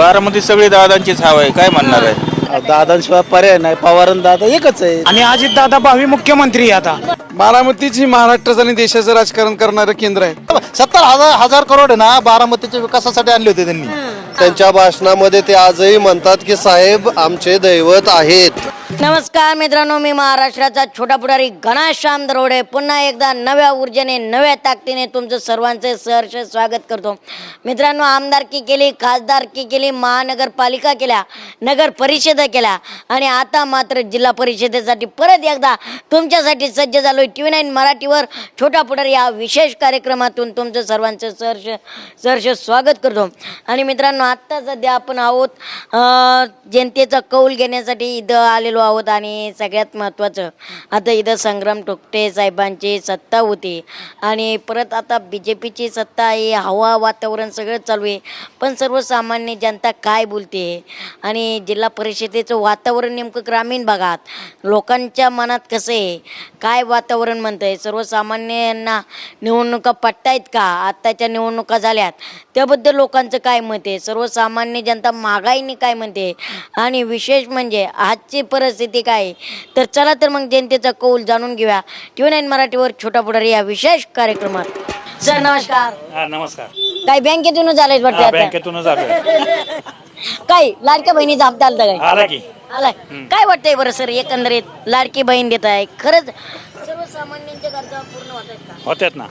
बारामती सगळी दादांचीच हवा आहे, काय म्हणणार आहे? दादांशिवाय पर्याय नाही. पवार दादा एकच आहे. आणि अजित दादा भावी मुख्यमंत्री आहे आता. बारामतीच ही महाराष्ट्राचं आणि देशाचं राजकारण करणारं केंद्र आहे. 70,000 करोड आहे ना बारामतीच्या विकासासाठी आणले होते त्यांनी. त्यांच्या भाषणामध्ये ते आजही म्हणतात की साहेब आमचे दैवत आहेत. नमस्कार मित्रांनो, मी महाराष्ट्राचा छोटा पुढारी घनश्याम दरोडे पुन्हा एकदा नव्या ऊर्जेने नव्या ताकदीने तुमचं सर्वांचे सहर्ष स्वागत करतो. मित्रांनो, आमदारकी केली, खासदारकी केली, महानगरपालिका केल्या, नगर परिषदा केल्या आणि आता मात्र जिल्हा परिषदेसाठी परत एकदा तुमच्यासाठी सज्ज झालोय. TV9 मराठीवर छोटा पुढारी या विशेष कार्यक्रमातून तुमचं सर्वांचं सहर्ष स्वागत करतो. आणि मित्रांनो, आत्ता सध्या आपण आहोत जनतेचा कौल घेण्यासाठी इथं आलेलो आहोत. आणि सगळ्यात महत्त्वाचं, आता इथं संग्राम टोकटे साहेबांची सत्ता होती आणि परत आता BJPची सत्ता आहे. हवा वातावरण सगळं चालू आहे, पण सर्वसामान्य जनता काय बोलते आणि जिल्हा परिषदेचं वातावरण नेमकं ग्रामीण भागात लोकांच्या मनात कसं आहे, काय वातावरण म्हणतं आहे, सर्वसामान्यांना निवडणुका पटतायत का, आत्ताच्या निवडणुका झाल्यात त्याबद्दल लोकांचं काय मत आहे, सर्वसामान्य जनता महागाईने काय म्हणते आणि विशेष म्हणजे आजची परिस्थिती काय. तर चला तर मग जनतेचा कौल जाणून घेऊया TV9 मराठीवर छोटा पुढारी या विशेष कार्यक्रमात. सर नमस्कार. नमस्कार. काय बँकेतूनच आलाय वाटतं? बँकेतूनच आलोय. काय लाडक्या बहिणीचा हप्ता आलता काय? आला की आलाय. काय वाटतंय बरं सर, एकंदरीत लाडकी बहीण देत आहे, खरंच सर्वसामान्यांच्या गरजा पूर्ण होतात ना.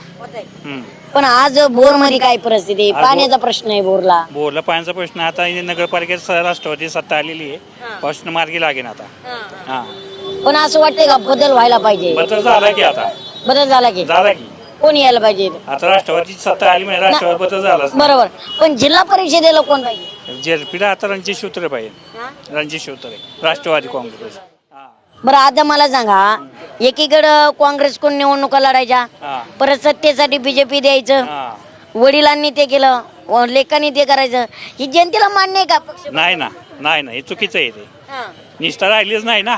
पण आज बोर मध्ये काय परिस्थिती, पाण्याचा प्रश्न आहे बोरला. बोरला पाण्याचा प्रश्न आता नगरपालिकेत राष्ट्रवादी सत्ता आलेली आहे, प्रश्न मार्गी लागेल आता. हा, पण असं वाटतंय का बदल व्हायला पाहिजे? बदल झाला की आता बदल झाला की कोण यायला पाहिजे? आता राष्ट्रवादीची सत्ता आली म्हणजे राष्ट्रवादी बदल झाला. बरोबर, पण जिल्हा परिषदेला कोण पाहिजे? जेलपीला आता रणजित शिवतरे पाहिजे. रणजित शिवतरे, राष्ट्रवादी काँग्रेस. बरं, आता मला सांगा, एकीकडं काँग्रेसकडून निवडणुका लढायच्या, परत सत्तेसाठी BJP द्यायचं, वडिलांनी ते केलं, लेकांनी ते करायचं, ही जनतेला मान्य आहे का? पक्ष नाही ना, नाही हे चुकीचं आहे. ते निष्ठा राहिलीच नाही ना.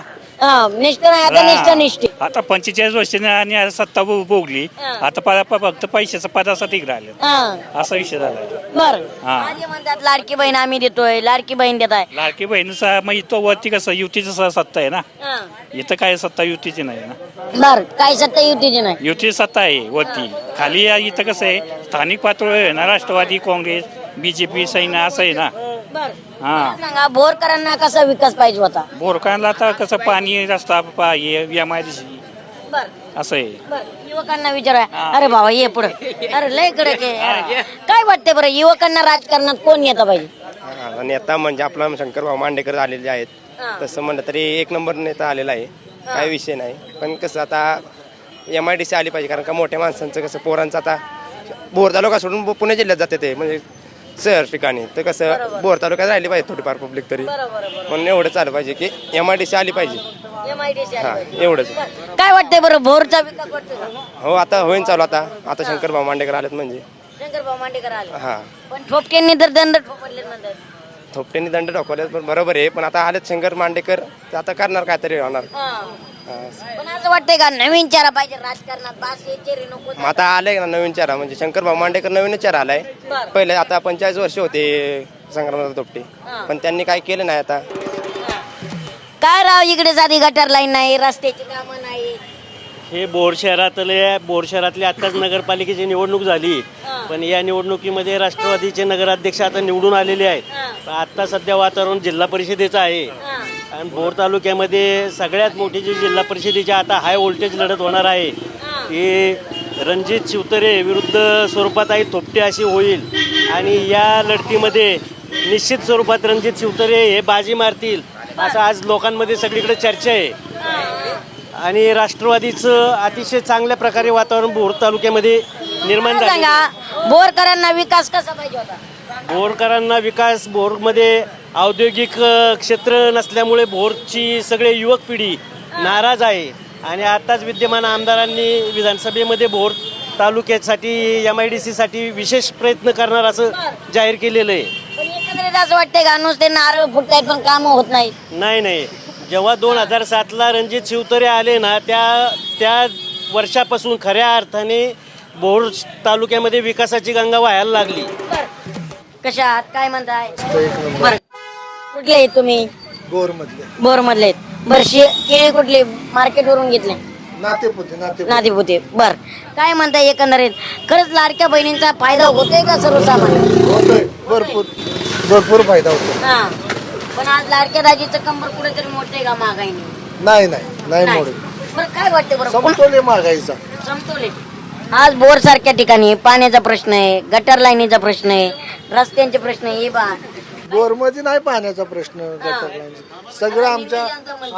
निष्ठ नाही, आता निष्ठ. आता 45 वर्षांनी आणि सत्ता भोगली, आता फक्त पैशाच्या पदासाठी राहिले, असा विषय झाला. बर, म्हणतात लाडकी बहीण आम्ही देतोय, लाडकी बहीण देत आहे. लाडकी बहिणीचा मग इथं वरती कसं युतीचं सत्ता आहे ना, इथं काय सत्ता युतीची नाही ना. बर, काय सत्ता युतीची नाही, युतीची सत्ता आहे वरती. खाली इथं कसं आहे, स्थानिक पातळीवर आहे ना, राष्ट्रवादी काँग्रेस BJP सैन्य असं आहे ना. सांगा, बोरकरांना कसा विकास पाहिजे होता? बोरकरांना आता कसं पाणी, रस्ता, MIDC असं आहे. युवकांना विचारा. अरे बाबा ये पुढे. अरे लय कडक आहे. काय वाटते बरं, युवकांना राजकारणात कोण येतं पाहिजे? नेता म्हणजे आपला शंकरभाऊ मांडेकर आलेले आहेत. तसं म्हणलं तरी एक नंबर नेता आलेला आहे, काय विषय नाही. पण कसं आता MIDC आली पाहिजे, कारण का मोठ्या माणसांचं कसं पोरांचं आता भोर तालुका सोडून पुणे जिल्ह्यात जाते ते, म्हणजे शहर ठिकाणी. तर कसं भोर तालुक्यात राहिली पाहिजे थोडीफार पब्लिक तरी, म्हणून एवढं चालू पाहिजे की MIDC आली पाहिजे. हा, एवढंच. काय वाटतंय बरं, भोरचा विकास वाटतोय का? हो, आता होईन चालू. आता शंकरभाऊ मांडेकर आलेत म्हणजे. शंकरभाऊ मांडेकर आले, हा, पण ठोपकेंनी तर दंड ठोपले नंतर. थोपट्यांनी दंड ठोकवले, पण बरोबर आहे. पण आता आलेत शंकर मांडेकर, तर आता करणार काहीतरी होणार. पण असं वाटतंय का नवीन चेहरा पाहिजे राजकारणात, बास हे चेहरे नको? मग आता आलाय ना नवीन चेहरा, म्हणजे शंकरभाऊ मांडेकर नवीन चेहरा आलाय. पहिले आता 45 वर्ष होते संग्रामदादा थोपटे, पण त्यांनी काय केलं नाही. आता काय राव, इकडे साधी गटर लाईन नाही, रस्त्याची कामं नाही. हे बोर शहरातली आत्ताच नगरपालिकेची निवडणूक झाली, पण या निवडणुकीमध्ये राष्ट्रवादीचे नगराध्यक्ष आता निवडून आलेले आहेत. आत्ता सध्या वातावरण जिल्हा परिषदेचं आहे आणि बोर तालुक्यामध्ये सगळ्यात मोठी जी जिल्हा परिषदेची आता हाय व्होल्टेज लढत होणार आहे ती रणजित शिवतरे विरुद्ध स्वरूपाताई थोपटे अशी होईल. आणि या लढतीमध्ये निश्चित स्वरूपात रणजित शिवतरे हे बाजी मारतील असं आज लोकांमध्ये सगळीकडे चर्चा आहे. आणि राष्ट्रवादीचं अतिशय चांगल्या प्रकारे वातावरण भोर तालुक्यामध्ये निर्माण झालं. सांगा, बोरकरांना विकास कसा पाहिजे होता? भोरकरांना विकास, भोरमध्ये औद्योगिक क्षेत्र नसल्यामुळे भोरची सगळे युवक पिढी नाराज आहे. आणि आताच विद्यमान आमदारांनी विधानसभेमध्ये भोर तालुक्यासाठी MIDC साठी विशेष प्रयत्न करणार असं जाहीर केलेलं आहे. पण एकंदरीत असं वाटतंय का नुसते नारळ फुटतायत पण कामं होत नाही? नाही, जेव्हा 2007ला रणजित शिवतरे आले ना, त्या वर्षापासून खऱ्या अर्थाने भोर तालुक्यामध्ये विकासाची गंगा वाहायला लागली. कशा आहात काय म्हणताय बरं कुठले आहेत तुम्ही बोर मधले आहेत बरं केळी कुठली मार्केट वरून घेतले नातेपुते बर काय म्हणताय एकंदरीत खरंच लाडक्या बहिणींचा फायदा होतोय का सर्वसामान्य भरपूर फायदा होतो. हा पण आज लाडक्या दाजीचं कंबर कुठेतरी मोठे का महागाईने नाही नाही. बरं काय वाटतं बरं समतोल महागाईचा. समतोल आज बोर सारख्या ठिकाणी पाण्याचा प्रश्न आहे गटर लाईनीचा प्रश्न आहे रस्त्यांचे प्रश्न आहे हे बा बोरमध्ये नाही पाण्याचा प्रश्न गटर लाईन. सगळं आमच्या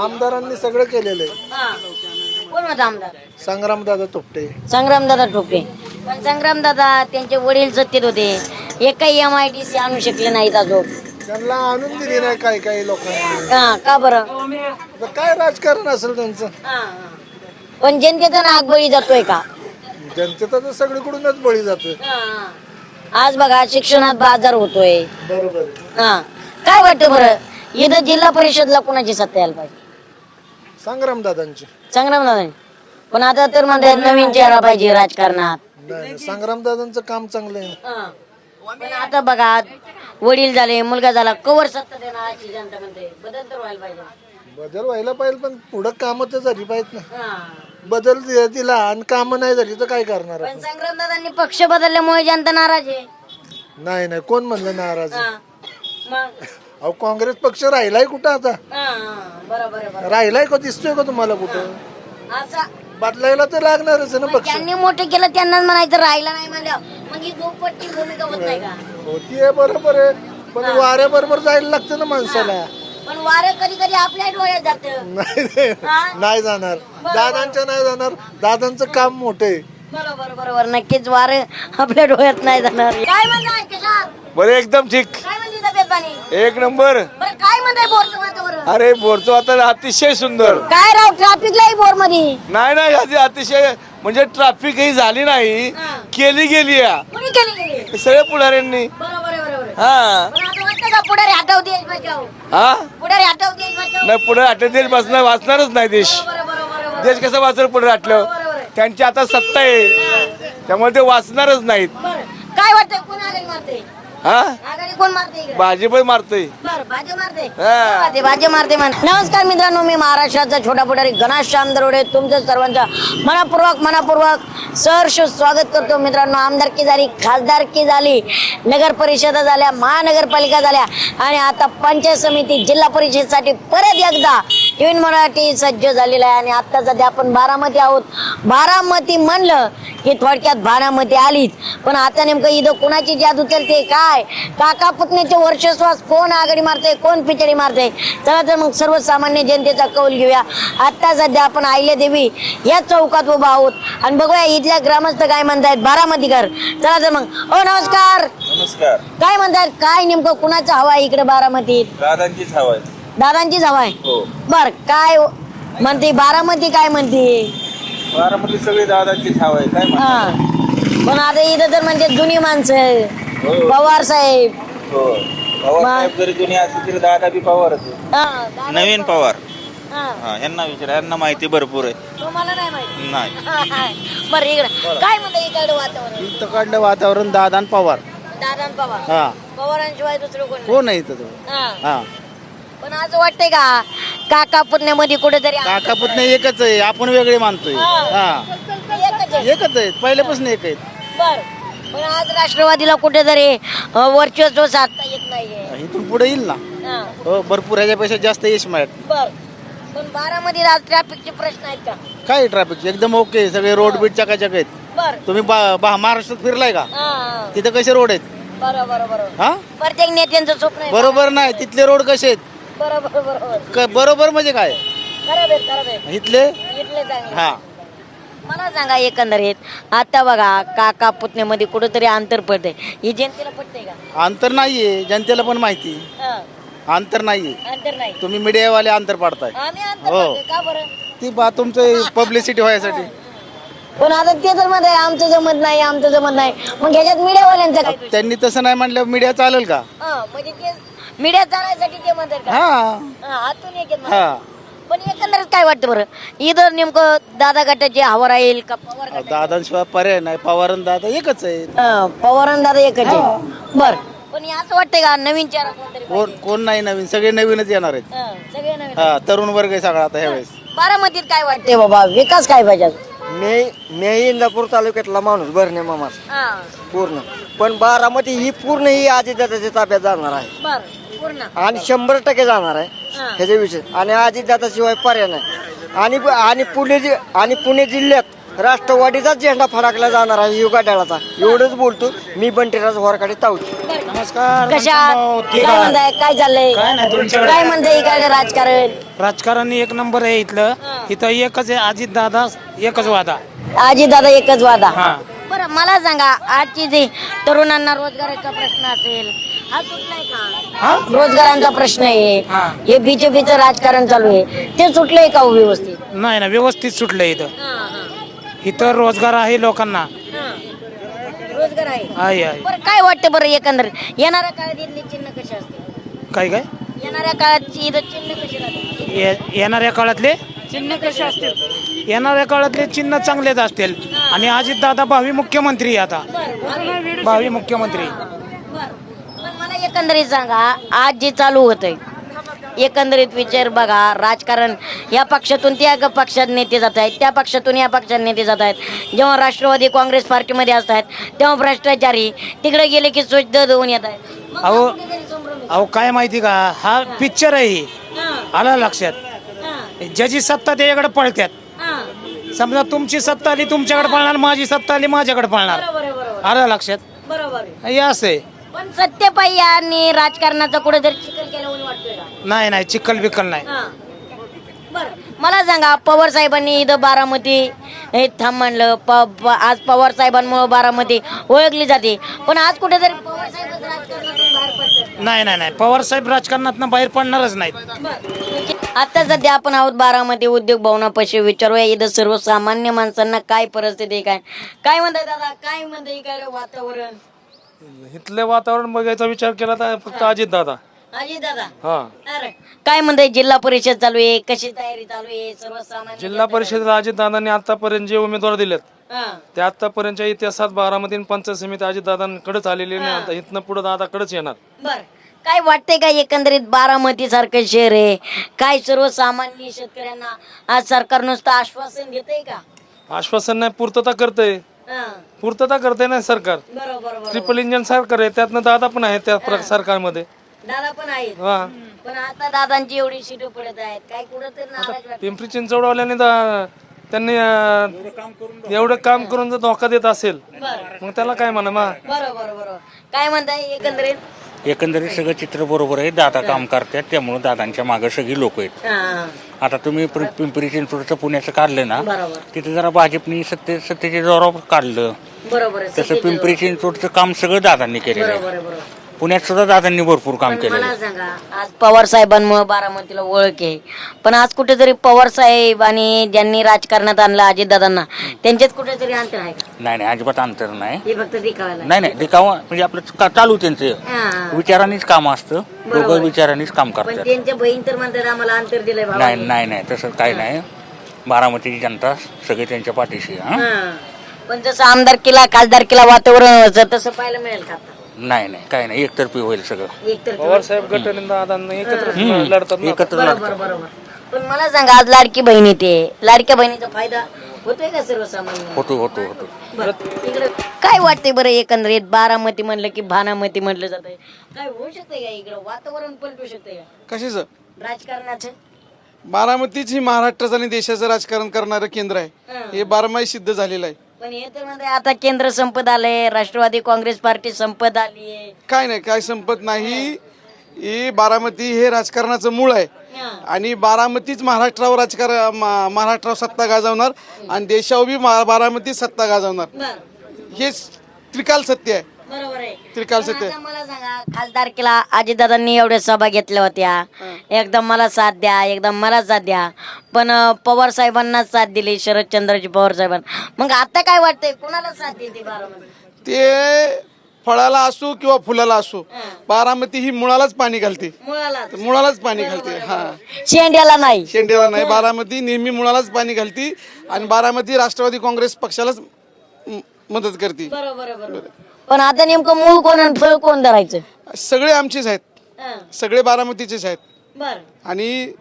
आमदारांनी सगळं केलेलं आहे. हा. कोण होता आमदार संग्रामदादा तोपटे. संग्रामदादा ठोके पण संग्रामदादा त्यांचे वडील सत्तेत होते एकही MIDC आणू शकले नाहीत अजून त्यांना आणून दिली नाही काही लोकांनी. हा का बरं आता काय राजकारण असेल त्यांचं. हा. पण जनतेचा नाग बळी जातोय का जनतेचा तर सगळीकडूनच बळी जातोय. आज बघा शिक्षणात बाजार होतोय बरोबर. हा काय वाटतं बरं इथं जिल्हा परिषदला कोणाची सत्ता यायला पाहिजे संग्रामदादांची. संग्रामदादा पण आता तर म्हणतात नवीन चेहरा पाहिजे राजकारणात नाही संग्रामदादांचं काम चांगलं आहे. पण आता बघा वडील झाले मुलगा झाला कवर सत्ता देणार अशी जनता म्हणते बदल तर व्हायला पाहिजे बदल व्हायला पाहिजे पण पुढं कामं तर झाली पाहिजेत ना. हा. बदल दिला आणि कामं नाही झाली तर काय करणार पण आपण. संग्रामदादांनी पक्ष बदलल्यामुळे जनता नाराज आहे नाही कोण म्हणलं नाराज आहे? हा. मग अहो काँग्रेस पक्ष राहिलाय कुठं आता. बरोबर आहे बरोबर राहिलाय का दिसतोय का तुम्हाला कुठं. असा बदलायला तर लागणारच आहे ना पक्ष. ज्यांनी मोठं केलं त्यांनाच म्हणायचं राहिला नाही म्हणलं मग ही दुप्पटची भूमिका होत नाही का होतीये बरोबर आहे पण वाऱ्याबरोबर जायला लागतं ना माणसाला. पण वारं कधी कधी आपल्या डोळ्यात जात नाही जाणार दादांच्या नाही जाणार. दादांचं काम मोठं आहे. बरोबर बरोबर नक्कीच वारं आपल्या डोळ्यात नाही जाणार काय म्हणताय कशात बरं एकदम ठीक काय म्हणते तब्येत पाणी एक नंबर. बरं काय म्हणताय बोरचं वातावरण अरे बोरचं आता अतिशय सुंदर. काय राव ट्रॅफिकलाही बोर मध्ये नाही आधी अतिशय म्हणजे ट्रॅफिक ही झाली नाही केली गेली कुणी केली सगळ्या पुढाऱ्यांनी. बरोबर आहे बरोबर आहे. हा पण आता वाटतं का पुढारी हटाव देश बचाव हा पुढारी हटाव देश बचाव नाही पुढे आठवत देश वाचणारच नाही देश. बरोबर देश कसं वाचल पुढे आटलं त्यांची आता सत्ता आहे त्यामुळे ते वाचणारच नाहीत. काय वाटतं कोण आघाडी मारते हा आघाडी कोण मारते इकडे? भाजपच मारतोय. बरं, भाजी मारते हा. भाजी मारते नमस्कार मित्रांनो मी महाराष्ट्राचा छोटा पुढारी घनश्याम दरोडे तुमचं सर्वांचं मनापूर्वक सहर्ष स्वागत करतो. मित्रांनो आमदारकी झाली खासदारकी झाली नगर परिषदा झाल्या महानगरपालिका झाल्या आणि आता पंचायत समिती जिल्हा परिषदेसाठी परत एकदा टीव्ही मराठी सज्ज झालेला आहे आणि आता सध्या आपण बारामती आहोत. बारामती म्हणलं की थोडक्यात बारामती आलीच पण आता नेमकं इथं कोणाची जादू चलते काय काका पुतण्याचे वर्चस्वास कोण आघाडी मारते कोण पिचडी मारते चला तर मग सर्वसामान्य जनतेचा कौल घेऊया. आता सध्या आपण अहिल्यादेवी या चौकात उभा आहोत आणि बघूया इथल्या ग्रामस्थ काय म्हणतायत बारामतीकर. चला तर मग ओ नमस्कार नमस्कार. काय म्हणतायत काय नेमकं कुणाचं हवा आहे इकडे बारामतीत दादांचीच हवा आहे. दादांचीच हवा आहे हो. बर काय म्हणते बारामती काय म्हणते बारामती सगळी दादांचीच हवा आहे. काय हा पण आता इथं तर म्हणजे जुनी माणसं हो. पवार साहेब हो पवार साहेब जरी जुनी असली तरी दादा बी पवारच आहे. हा, दादा- नवीन पवार हा. हा यांना विचारा यांना माहिती भरपूर आहे. तुम्हाला नाही माहिती नाही बरं इकडे काय म्हणतं इकडे वातावरण इथं वातावरण दादा आणि पवार. दादा आणि पवार हा पवारांशिवाय दुसरं कोण नाही. कोण आहे इथं तो? हा. हा पण असं वाटतंय का काका पुण्यामध्ये कुठेतरी काका पुतणे एकच आहे आपण वेगळे मानतोय. हा एकच आहे. एकच आहेत पहिल्यापासून एक आहेत. बर पण आज राष्ट्रवादीला कुठेतरी वर्चस्व साधता येत नाहीये इथून पुढे येईल ना. हा. हो भरपूर ह्याच्यापेक्षा जास्त यश मिळत. बर पण बारामतीला आज ट्रॅफिकचे प्रश्न आहेत का काय ट्रॅफिक एकदम ओके सगळे रोड बीट चकाचक आहेत. बर तुम्ही महाराष्ट्रात फिरलाय का हा तिथं कसे रोड आहेत. बरोबर बरोबर हा प्रत्येक नेत्यांचं स्वप्न आहे बरोबर नाही तिथले रोड कसे आहेत. बरोबर बरोबर बरोबर म्हणजे काय खराब आहे इथले इथले चांगले हा मला सांगा एकंदरीत आता बघा काका पुतण्यामध्ये कुठेतरी अंतर पडते ही जनतेला पडते का अंतर नाहीये जनतेला पण माहिती हा, अंतर नाहीये. अंतर नाही तुम्ही मीडियावाले अंतर पाडताय. आम्ही अंतर हो. पडतोय. का बरं ती तुमचं पब्लिसिटी व्हायसाठी. पण आता ते तर मध्ये आमचं जमत नाही मग ह्याच्यात मीडियावाल्यांचं काय दोष? त्यांनी तसं नाही म्हणलं मीडिया चालेल का. हा, म्हणजे ते मीडिया चालायसाठी ते म्हणतात का हा हा, आतून एक आहेत हा म्हणतात. पण एकंदरीत काय वाटतं बरं इथं नेमकं दादा गटाची हवा राहील का पवार गटाची? दादांशिवाय पर्याय नाही पवार आणि दादा एकच आहे. पवार आणि दादा एकच आहे बर पण हे असं वाटतंय का नवीन चेहरा कोणतरी कोण नाही नवीन, सगळे नवीनच येणार आहेत. सगळे नवीन. हा, तरुण वर्ग आहे सगळा आता ह्यावेळेस. बारामतीत काय वाटतंय बाबा, विकास काय पाहिजे? मी इंदापूर तालुक्यातला माणूस भरणे मामाचा पूर्ण, पण बारामती ही पूर्ण ही अजितदादाच्या ताब्यात जाणार आहे पूर्ण आणि 100% जाणार आहे ह्याच्या विषय. आणि अजितदादाशिवाय पर्याय नाही. आणि पुणे जिल्ह्यात राष्ट्रवादीचाच झेंडा फडकला जाणार आहे युगाडाळाचा. एवढंच बोलतो मी. बंटीराज होरकाडे तावडी. नमस्कार. कशा काय म्हणताय, काय चाललंय, काय म्हणताय इकडे राजकारण? राजकारण एक नंबर आहे इथलं. इथं एकच आहे, अजित दादा एकच वादा. अजित दादा एकच वादा. बरं मला सांगा, आजची जे तरुणांना रोजगाराचा प्रश्न असेल हा सुटलाय का? रोजगारांचा प्रश्न आहे, हे बीजेपीचं राजकारण चालू आहे, ते सुटलंय का व्यवस्थित? नाही ना, व्यवस्थित सुटलं इथं. इथं रोजगार आहे लोकांना. रोजगार आहे. आहे. बरं काय वाटतं बरं एकंदर येणाऱ्या काळात इथली चिन्ह कशी असते? काय येणाऱ्या काळात इथं चिन्ह कशी राहते? येणाऱ्या काळातले चिन्ह कशी असते? येणाऱ्या काळातले चिन्ह चांगलेच असतील. आणि अजित दादा भावी मुख्यमंत्री आहे आता. भावी मुख्यमंत्री. पण मला एकंदरीत सांगा, आज जे चालू होतंय एकंदरीत विचार बघा, राजकारण या पक्षातून त्या पक्षात नेते जात आहेत, त्या पक्षातून या पक्षात नेते जात आहेत. जेव्हा राष्ट्रवादी काँग्रेस पार्टीमध्ये असतात तेव्हा भ्रष्टाचारी, तिकडे गेले की स्वच्छ देऊन येत आहेत. अहो काय माहिती का, हा पिक्चर आहे. आला लक्षात, ज्याची सत्ता त्याच्याकडे पळतात. समजा तुमची सत्ता आली तुमच्याकडे पळणार, माझी सत्ता आली माझ्याकडे पळणार. आलं लक्षात? बरोबर. हे असं आहे. पण सत्यपाई यांनी राजकारणाचा कुठेतरी चिखल केला म्हणून वाटतोय का? नाही चिखल बिकल नाही. बरं मला सांगा, पवार साहेबांनी इथं बारामती हे थांब म्हणलं, आज पवार साहेबांमुळे बारामती ओळखली जाते, पण आज कुठेतरी पवार साहेब राजकारणातून बाहेर पडतात. नाही पवार साहेब राजकारणातून बाहेर पडणारच नाहीत. आता सध्या आपण आहोत बारामती उद्योग भवनापाशी. विचारूया इथं सर्वसामान्य माणसांना काय परिस्थिती आहे, काय म्हणताय दादा, काय म्हणताय इकडे वातावरण? इथले वातावरण बघायचा विचार केला तर फक्त अजित दादा. अजित दादा. हा, अरे काय म्हणताय, जिल्हा परिषद चालू आहे, कशी तयारी चालू आहे सर्वसामान्य? जिल्हा परिषदेला अजित दादांनी आतापर्यंत जे उमेदवार दिलेत ते आतापर्यंतच्या इतिहासात बारामती पंचायत समिती अजित दादांकडेच आलेली नाही. आता इथनं पुढे दादाकडेच येणार. बर काय वाटतंय का एकंदरीत बारामती सारखं शहर आहे, काय सर्वसामान्य शेतकऱ्यांना आज सरकार नुसतं आश्वासन देतंय का? आश्वासन नाही, पूर्तता करतंय. पूर्तता करते ना सरकार. बरोबर. ट्रिपल इंजिन सरकार आहे, त्यातनं दादा पण आहे त्या सरकारमध्ये. दादा पण आहेत, हा, पण आता दादांची एवढी सीट पडत आहेत, काय कुठं तर नाराज वाटतं. पिंपरी चिंचवडवाल्याने त्यांनी एवढं काम करून जर धोका देत असेल मग त्याला काय म्हणा. बरोबर. काय म्हणताय एकंदरीत सगळं चित्र बरोबर आहे. दादा काम करतात, त्यामुळे दादांच्या मागे सगळी लोक आहेत. आता तुम्ही पिंपरी चिंचवडचं पुण्याचं काढलं ना, तिथे जरा भाजपनी सत्तेच्या जोरावर काढलं. बरोबर. तसं पिंपरी चिंचवडचं काम सगळं दादांनी केलेलं आहे. पुण्यात सुद्धा दादांनी भरपूर काम केलं. मला सांगा, आज पवार साहेबांमुळे बारामतीला ओळख आहे, पण आज कुठेतरी पवार साहेब आणि ज्यांनी राजकारणात आणलं अजितदादांना त्यांच्यात कुठेतरी अंतर आहे? नाही अजिबात अंतर नाही. हे फक्त दिखावायला. नाही दिखावा म्हणजे आपलं चालू त्यांचं विचारांनीच काम असतं. दोघं विचारांनीच काम पण करतात. त्यांच्या बहीण तर म्हणतात आम्हाला अंतर दिलंय बाबा. नाही तसं काही नाही. बारामतीची जनता सगळे त्यांच्या पाठीशी आहे. पण जसं आमदारकीला खासदारकीला वातावरण होतं तसं पाहायला मिळेल का? नाही काही नाही, एकतर्फी होईल सगळं. पवार साहेब गटाने दादांना एकत्र लढतात ना. एकत्र बरोबर. पण मला सांगा, आज लाडकी बहीण येते, लाडक्या बहिणीचा फायदा होतोय का सर्वसामान्य? होतो. इकडे काय वाटतंय बरं एकंदरीत? बारामती म्हणलं की भानामती म्हटलं जातंय, काय होऊ शकतंय का इकडं? वातावरण पलटू शकतंय का कशाचं? राजकारणाचं? बारामतीच ही महाराष्ट्राचं आणि देशाचं राजकारण करणारं केंद्र आहे. हे बारमाही सिद्ध झालेलं आहे. पण हे तर मध्ये आता केंद्र संपत आलंय, राष्ट्रवादी काँग्रेस पार्टी संपत आली आहे. काय संपत नाही. हे बारामती हे राजकारणाचं मूळ आहे आणि बारामतीच महाराष्ट्रावर महाराष्ट्रावर सत्ता गाजवणार आणि देशावर बी बारामती सत्ता गाजवणार. हे त्रिकाल सत्य आहे. बरोबर आहे. त्रिकाल सत्य. आता मला सांगा, खासदारकीला अजितदादांनी एवढ्या सभा घेतल्या होत्या, एकदम मला साथ द्या, एकदम मला साथ द्या, पण पवार साहेबांना साथ दिली, शरदचंद्रजी पवार साहेबांना. मग आता काय वाटतंय, कोणाला साथ देते बारामती? ते फळाला असो किंवा फुलाला असो, बारामती ही मुळालाच पाणी घालते. मुळालाच पाणी घालते. हा, शेंड्याला नाही. बारामती नेहमी मुळालाच पाणी घालते आणि बारामती राष्ट्रवादी काँग्रेस पक्षालाच मदत करते. बरोबर. पण आता नेमकं मूळ कोण आणि फळ कोण धरायचं? सगळे आमचेच आहेत, सगळे बारामतीचेच आहेत बर आणि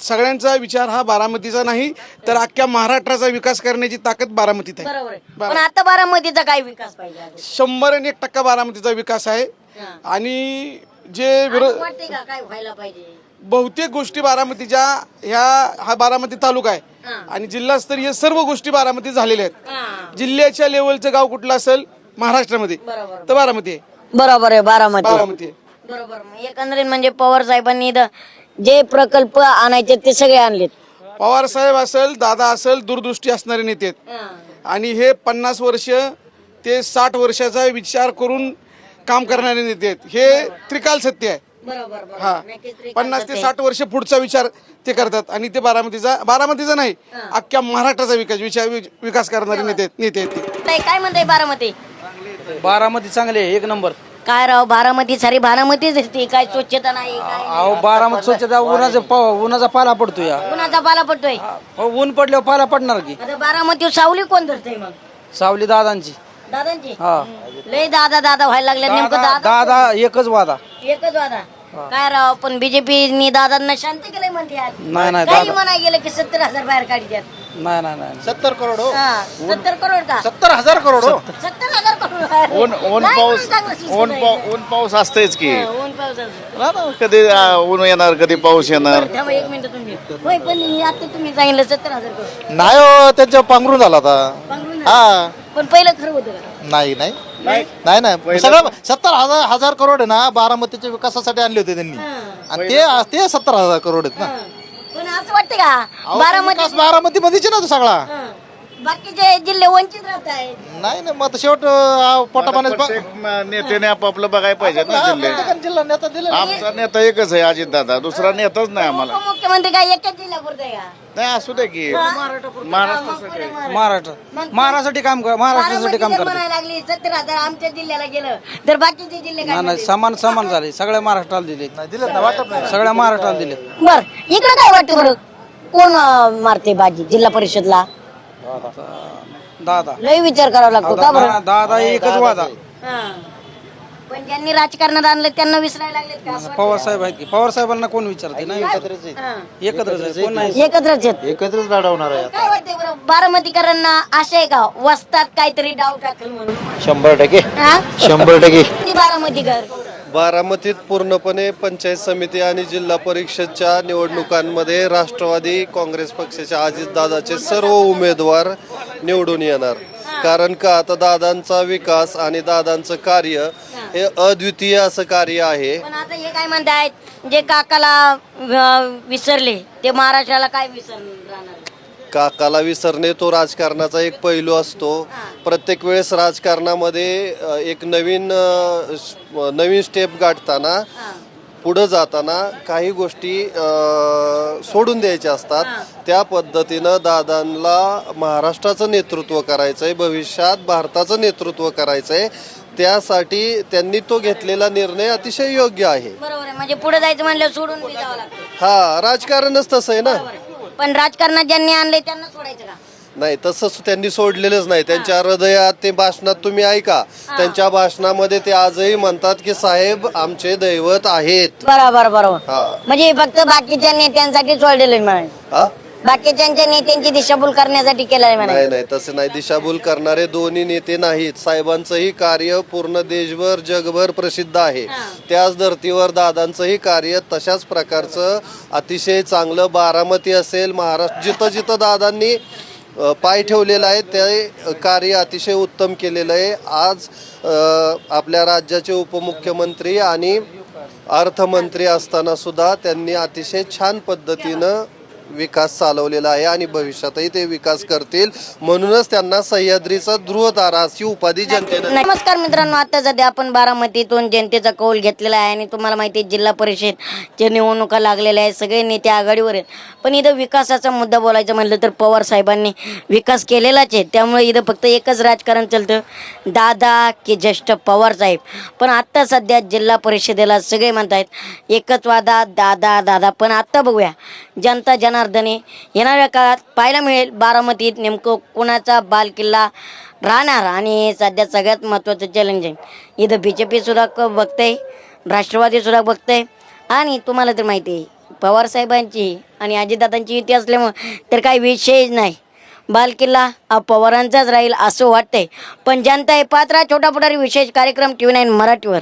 सगळ्यांचा विचार हा बारामतीचा नाही तर अख्ख्या महाराष्ट्राचा विकास करण्याची ताकद बारामतीत आहे. बरोबर आहे. पण आता बारामतीचा काय विकास पाहिजे 101% बारामतीचा विकास आहे आणि जे विरोध वाटते का काय व्हायला पाहिजे? बहुतेक गोष्टी बारामतीच्या हा बारामती तालुका आहे आणि जिल्हास्तरीय सर्व गोष्टी बारामती झालेल्या आहेत. जिल्ह्याच्या लेवलचं गाव कुठलं असेल महाराष्ट्रामध्ये तर बारामती आहे. बरोबर आहे, बारामती बारामती आहे. बरोबर. मग एकंदरीत म्हणजे पवार साहेबांनी इथं जे प्रकल्प आणायचे ते सगळे आणलेत. पवार साहेब असेल, दादा असेल, दूरदृष्टी असणारे नेते आहेत आणि हे 50 वर्ष ते 60 वर्षाचा विचार करून काम करणारे नेते आहेत. हे त्रिकाल सत्य आहे. बरोबर हा 50 ते 60 वर्ष पुढचा विचार ते करतात आणि ते बारामतीचा नाही अख्ख्या महाराष्ट्राचा विकास करणारे नेते आहेत ते. काय म्हणताय बारामती? बारामती चांगले एक नंबर. काय राव बारामती सारी बारामतीच दिसते, काय स्वच्छता नाही काय अहो बारामती स्वच्छता उन्हाचा पाला पडतो या. कुणाचा पाला पडतोय? ऊन पडल्यावर पाला पडणार की. आता बारामती सावली कोण धरतय मग? सावली दादांची. दादांची लय दादा व्हायला लागले. नेमकं दादा एकच वादा. एकच वादा. काय राव पण बीजेपी दादांना शांत केलंय म्हणते आज. नाही काही म्हणाय गेलं की 70,000 बाहेर काढतात. नाही 70 करोड हो. 70 करोड का? 70,000 करोड हो. 70,000 करोड. ऊन पाऊस असतेच की ऊन पाऊस असतो. कधी ऊन येणार कधी पाऊस येणार. थांबा एक मिनिट तुम्ही. होय पण आता तुम्ही सांगितलं 70,000 करोड. नाही हो त्यांच्या पांघरून झाला आता. पांघरून झालं. हा पण पहिलं खरं होतं का? नाही सगळं 70,000 करोड आहे ना बारामतीच्या विकासासाठी आणले होते त्यांनी आणि ते 70,000 करोड आहेत ना. पण असं वाटतं का बारामती बारामतीमध्येच ना तो सगळा. बाकीचे जिल्हे वंचित राहत आहेत? नाही मग शेवट पोटापाण्याचं नेत्याने आपापलं बघायला पाहिजे ना जिल्ह्यात. जिल्हा नेता दिला. आमचा नेता एकच आहे अजित दादा, दुसरा नेताच नाही आम्हाला. उपमुख्यमंत्री काय एकाच जिल्ह्यापुरते का? नाही असू दे की महाराष्ट्रासाठी. महाराष्ट्रासाठी काम कर. महाराष्ट्रासाठी काम करतो. म्हणायला लागली 70,000 आमच्या जिल्ह्याला गेलं तर बाकीचे जिल्हे काय नाही समान झाले. सगळ्या महाराष्ट्राला दिले. दिलं ना वाटत नाही. सगळ्या महाराष्ट्राला दिले. बर इकडे काय वाटतं बरं कोण मारते बाजी जिल्हा परिषदला? दादा. लय विचार करावा लागतो का बरं? दादा एकच वादा. पण ज्यांनी राजकारणात आणलं त्यांना विसरायला लागलेत का? असं पवार साहेब आहेत की. पवार साहेबांना कोण विचारते? नाही एकत्रच आहे. कोण नाही. एकत्रच आहेत. एकत्रच लढवणार आहे. काय वाटतंय बरं बारामतीकरांना आशा आहे का वस्तात काहीतरी डाव टाकल म्हणून? 100%. हा? 100%. किती बारामतीकर? बारामतीत पूर्णपणे पंचायत समिती आणि जिल्हा परिषदच्या निवडणुकांमध्ये राष्ट्रवादी काँग्रेस पक्षाच्या अजितदादाचे सर्व उमेदवार निवडून येणार. कारण का आता दादांचा विकास आणि दादांचं कार्य हे अद्वितीय असं कार्य आहे. पण आता हे काय म्हणतायत जे काकाला विसरले ते महाराष्ट्राला काय विसरणार? काकाला विसरणे तो राजकारणाचा एक पैलू असतो. प्रत्येक वेळेस राजकारणामध्ये एक नवीन स्टेप गाठताना पुढे जाताना काही गोष्टी सोडून द्यायच्या असतात. त्या पद्धतीनं दादांना महाराष्ट्राचं नेतृत्व करायचंय, भविष्यात भारताचं नेतृत्व करायचंय. त्यासाठी त्यांनी तो घेतलेला निर्णय अतिशय योग्य आहे. बरोबर आहे. म्हणजे पुढे जायचं म्हणलं सोडून बी जावं लागतं. हा राजकारणच तसं आहे ना. पण राजकारणात ज्यांनी आणले त्यांना सोडायचं का? नाही तसंच त्यांनी सोडलेलंच नाही. त्यांच्या हृदयात ते भाषणात तुम्ही ऐका. त्यांच्या भाषणामध्ये ते आजही म्हणतात की साहेब आमचे दैवत आहेत. बरोबर हा. म्हणजे फक्त बाकीच्या नेत्यांसाठी सोडलेले म्हणाले. हा? बाकीच्या नेत्यांची दिशाभूल करण्यासाठी केलं म्हणाले. नाही तसं नाही. दिशाभूल करणारे दोन्ही नेते नाहीत. साहेबांचंही कार्य पूर्ण देशभर जगभर प्रसिद्ध आहे. त्याच धर्तीवर दादांचंही कार्य तशाच प्रकारचं अतिशय चांगलं. बारामती असेल, महाराष्ट्र जिथं दादांनी पाय ठेवलेला आहे ते कार्य अतिशय उत्तम केलेलं आहे. आज आपल्या राज्याचे उपमुख्यमंत्री आणि अर्थमंत्री असताना सुद्धा त्यांनी अतिशय छान पद्धतीनं विकास चालवलेला आहे आणि भविष्यातही ते विकास करतील. म्हणूनच त्यांना सह्याद्रीचा ध्रुव तारा अशी उपाधी जनतेने. नमस्कार मित्रांनो, आता सध्या आपण बारामतीतून जनतेचा कौल घेतलेला आहे आणि तुम्हाला माहिती आहे जिल्हा परिषदच्या निवडणुका लागलेल्या आहेत. सगळे नेते आघाडीवर आहेत. पण इथं विकासाचा मुद्दा बोलायचं म्हटलं तर पवार साहेबांनी विकास केलेलाच आहे. त्यामुळे इथं फक्त एकच राजकारण चालतं, दादा की ज्येष्ठ पवार साहेब. पण आत्ता सध्या जिल्हा परिषदेला सगळे म्हणतायत एकच वादा दादा. पण आत्ता बघूया जनता जनार्दने येणाऱ्या काळात पाहायला मिळेल बारामतीत नेमकं कोणाचा बाल किल्ला राहणार. आणि सध्या सगळ्यात महत्त्वाचं चॅलेंज आहे, इथं BJP सुद्धा बघते, राष्ट्रवादी सुद्धा बघते. आणि तुम्हाला तर माहिती आहे पवारसाहेबांची आणि अजितदादांची युती असल्यामुळं तर काही विषयच नाही. बालकिल्ला हा पवारांचाच राहील असं वाटतंय. पण जनता हे पात्रा छोटा पुढारी विशेष कार्यक्रम TV9 मराठीवर.